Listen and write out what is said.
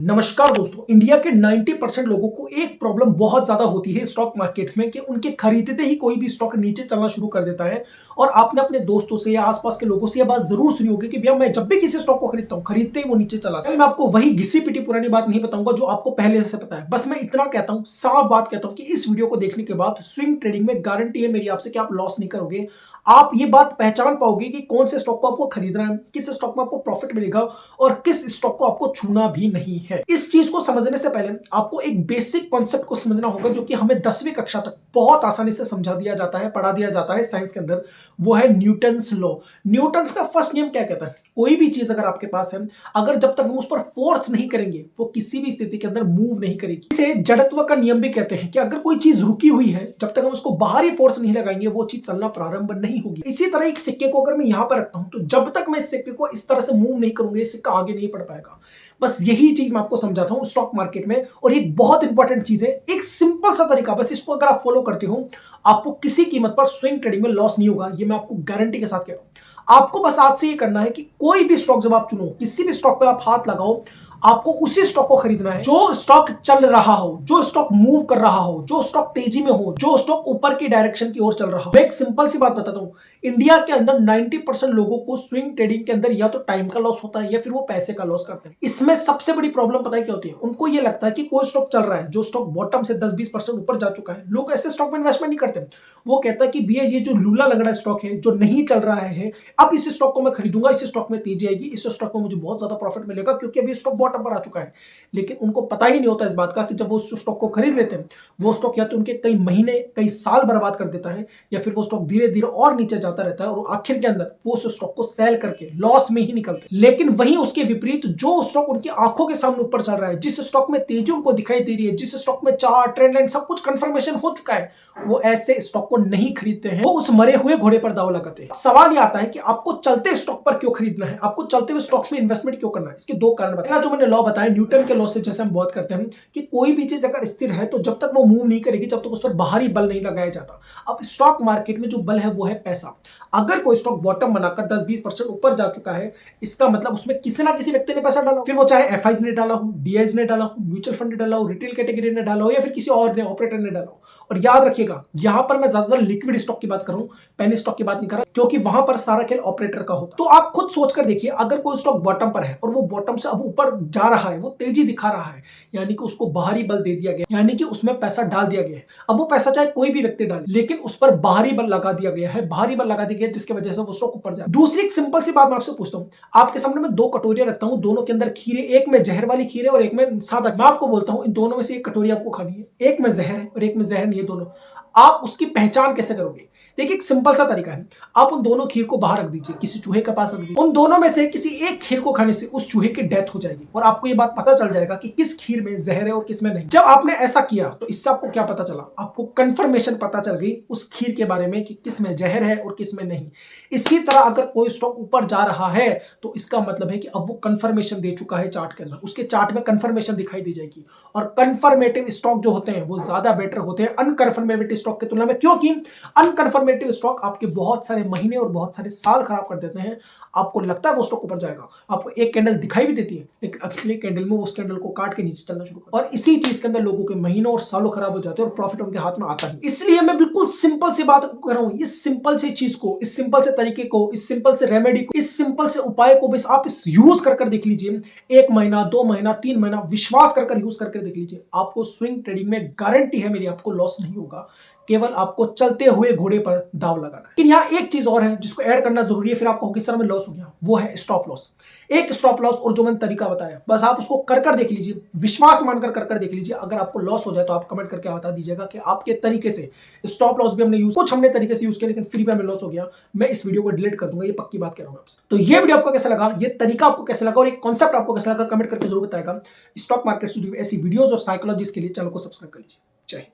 नमस्कार दोस्तों। इंडिया के 90% लोगों को एक प्रॉब्लम बहुत ज्यादा होती है स्टॉक मार्केट में कि उनके खरीदते ही कोई भी स्टॉक नीचे चलना शुरू कर देता है। और आपने अपने दोस्तों से या आसपास के लोगों से यह बात जरूर सुनी होगी कि भैया मैं जब भी किसी स्टॉक को खरीदता हूं खरीदते ही वो नीचे चला जाता है। मैं आपको वही घिसी पिटी पुरानी बात नहीं बताऊंगा जो आपको पहले से पता है। बस मैं इतना कहता हूं, साफ बात कहता हूं कि इस वीडियो को देखने के बाद स्विंग ट्रेडिंग में गारंटी है मेरी आपसे कि आप लॉस नहीं करोगे। आप ये बात पहचान पाओगे कि कौन से स्टॉक को आपको खरीदना है, किस स्टॉक में आपको प्रॉफिट मिलेगा और किस स्टॉक को आपको छूना भी नहीं है। इस चीज को समझने से पहले आपको एक बेसिक कॉन्सेप्ट को समझना होगा जो कि हमें 10वीं कक्षा तक बहुत आसानी से समझा दिया जाता है, पढ़ा दिया जाता है साइंस के अंदर। वो है न्यूटन्स लॉ। न्यूटन्स का फर्स्ट नियम क्या कहता है? कोई भी चीज अगर आपके पास है, अगर जब तक हम उस पर फोर्स नहीं करेंगे वो किसी भी स्थिति के अंदर मूव नहीं करेगी। इसे जड़त्व का नियम भी कहते हैं कि अगर कोई चीज रुकी हुई है, जब तक हम उसको बाहरी फोर्स नहीं लगाएंगे वो चीज चलना प्रारंभ नहीं होगी। इसी तरह एक सिक्के को अगर मैं यहां पर रखता हूं तो जब तक मैं इस सिक्के को इस तरह से मूव नहीं करूंगा सिक्का आगे नहीं बढ़ पाएगा। बस यही चीज मैं आपको समझाता हूं स्टॉक मार्केट में। और एक बहुत इंपॉर्टेंट चीज है, एक सिंपल सा तरीका, बस इसको अगर आप फॉलो करते हो आपको किसी कीमत पर स्विंग ट्रेडिंग में लॉस नहीं होगा। ये मैं आपको गारंटी के साथ कह रहा हूं। आपको बस आज से ये करना है कि कोई भी स्टॉक जब आप चुनो, किसी भी स्टॉक पे आप हाथ लगाओ, आपको उसी स्टॉक को खरीदना है जो स्टॉक चल रहा हो, जो स्टॉक मूव कर रहा हो, जो स्टॉक तेजी में हो, जो स्टॉक ऊपर की डायरेक्शन की ओर चल रहा हो। मैं एक सिंपल सी बात बताता हूं, इंडिया के अंदर 90% लोगों को स्विंग ट्रेडिंग के अंदर या तो टाइम का लॉस होता है या फिर वो पैसे का लॉस करते हैं। इसमें सबसे बड़ी प्रॉब्लम पता है क्या होती है? उनको ये लगता है कि कोई स्टॉक चल रहा है जो स्टॉक बॉटम से 10-20% ऊपर जा चुका है, लोग ऐसे स्टॉक में इन्वेस्टमेंट नहीं करते। वो कहता है कि भैया ये जो लूला लंगड़ा स्टॉक है जो नहीं चल रहा है, अब इस स्टॉक को मैं खरीदूंगा, इस स्टॉक में तेजी आएगी, इस स्टॉक में मुझे बहुत ज्यादा प्रॉफिट मिलेगा क्योंकि अभी स्टॉक बॉटम पर आ चुका है। लेकिन उनको पता ही नहीं होता इस बात का कि जब वो उस स्टॉक को खरीद लेते हैं वो स्टॉक या तो उनके कई महीने कई साल बर्बाद कर देता है या फिर वो स्टॉक धीरे धीरे और नीचे जाता रहता है और आखिर के अंदर वो उस स्टॉक को सेल करके लॉस में ही निकलते हैं। लेकिन वहीं उसके विपरीत जो स्टॉक उनकी आंखों के सामने ऊपर चल रहा है, जिस स्टॉक में तेजी उनको दिखाई दे रही है, जिस स्टॉक में चार्ट ट्रेंड लाइन सब कुछ कंफर्मेशन हो चुका है, वो ऐसे स्टॉक को नहीं खरीदते हैं। वो उस मरे हुए घोड़े पर दांव लगाते हैं। सवाल ये आता है कि आपको चलते स्टॉक पर क्यों खरीदना है, आपको चलते हुए स्टॉक में इन्वेस्टमेंट क्यों करना है? इसके दो कारण बताया जो मैंने लॉ बताया न्यूटन के लॉ से, जैसे हम बात करते हैं कि कोई भी चीज अगर स्थिर है तो जब तक वो मूव नहीं करेगी जब तक उस पर बाहरी बल नहीं लगाया जाता। अब स्टॉक मार्केट में जो बल है वो है पैसा। अगर कोई स्टॉक बॉटम बनाकर 10-20% ऊपर जा चुका है, इसका मतलब उसमें किसी ना किसी व्यक्ति ने पैसा डाला, फिर वो चाहे एफआईज ने डाला हो, डीआईज ने डाला हो, म्यूचुअल फंड ने डाला हो, रिटेल कैटेगरी ने डाला हो या फिर किसी और ने ऑपरेटर ने डाला हो। और याद रखिएगा, यहां पर मैं ज्यादातर लिक्विड स्टॉक की बात करूं, पेनी स्टॉक की बात नहीं कर रहा, क्योंकि वहां पर सारा खेल ऑपरेटर का होता। तो आप खुद सोचकर देखिए, अगर कोई स्टॉक बॉटम पर है और वो बॉटम से अब ऊपर जा रहा है, वो तेजी दिखा रहा है, यानी कि उसको बाहरी बल दे दिया गया, यानी कि उसमें पैसा डाल दिया गया है। अब वो पैसा चाहे कोई भी व्यक्ति डाले, लेकिन उस पर बाहरी बल लगा दिया गया है, बाहरी बल लगा दिया गया जिसकी वजह से वो स्टॉक ऊपर जाए। दूसरी एक सिंपल सी बात मैं आपसे पूछता हूं, आपके सामने मैं दो कटोरियां रखता हूं, दोनों के अंदर खीर है, एक में जहर वाली खीर है और एक में सादा। मैं आपको बोलता हूं इन दोनों में से एक कटोरी आपको खानी है, एक में जहर है और एक में जहर नहीं है, दोनों। आप उसकी पहचान कैसे करोगे? देखिए एक सिंपल सा तरीका है, आप उन दोनों खीर को बाहर रख दीजिए, किसी चूहे के पास रख दीजिए, उन दोनों में से किसी एक खीर को खाने से उस चूहे की डेथ हो जाएगी और आपको ये बात पता चल जाएगा कि किस खीर में जहर है और किस में नहीं। जब आपने ऐसा किया तो इससे आपको क्या पता चला? आपको कंफर्मेशन पता चल गई उस खीर के बारे में कि किस में जहर है और किस में नहीं। इसी तरह अगर कोई स्टॉक ऊपर जा रहा है तो इसका मतलब है कि अब वो कंफर्मेशन दे चुका है चार्ट के अंदर, उसके चार्ट में कंफर्मेशन दिखाई दी जाएगी। और कंफर्मेटिव स्टॉक जो होते हैं वो ज्यादा बेटर होते हैं अनकंफर्मेटिव स्टॉक की तुलना में, क्योंकि अनकंफर्मेटिव स्टॉक आपके बहुत सारे महीने और बहुत सारे साल खराब कर देते हैं। आपको लगता है वो स्टॉक ऊपर जाएगा, आपको एक कैंडल दिखाई भी देती है, लेकिन अगले कैंडल में उस कैंडल को काट के नीचे चलना शुरू कर, और इसी चीज के अंदर लोगों के महीनों और सालों खराब हो जाते हैं और प्रॉफिट उनके हाथ में आता है। इसलिए मैं बिल्कुल सिंपल सी बात कर रहा हूं, इस सिंपल सी चीज को, इस सिंपल से तरीके को, इस सिंपल से रेमेडी को, इस सिंपल से उपाय को बस आप इस यूज कर देख लीजिए। 1 महीना 2 महीना 3 महीना विश्वास कर यूज करके देख लीजिए, आपको स्विंग ट्रेडिंग में गारंटी है मेरी, आपको लॉस नहीं होगा। केवल आपको चलते हुए घोड़े पर दांव लगाना है। लेकिन यहां एक चीज और है जिसको ऐड करना जरूरी है, फिर आपको किस तरह में लॉस हो गया, वो है स्टॉप लॉस। एक स्टॉप लॉस और जो मैंने तरीका बताया, बस आप उसको कर देख लीजिए, विश्वास मानकर कर देख लीजिए। अगर आपको लॉस हो जाए तो आप कमेंट करके बता दीजिएगा कि आपके तरीके से स्टॉप लॉस भी हमने यूज, कुछ हमने तरीके से यूज किया लेकिन फिर भी हमें लॉस हो गया। मैं इस वीडियो को डिलीट कर दूंगा, ये पक्की बात कह रहा हूं आपसे। तो ये वीडियो आपको कैसा लगा, ये तरीका आपको कैसा लगा और ये कॉन्सेप्ट आपको कैसा लगा, कमेंट करके जरूर बताएगा। स्टॉक मार्केट से जुड़ी ऐसी वीडियोस और साइकोलॉजी के लिए चैनल को सब्सक्राइब कर लीजिए। जय हिंद।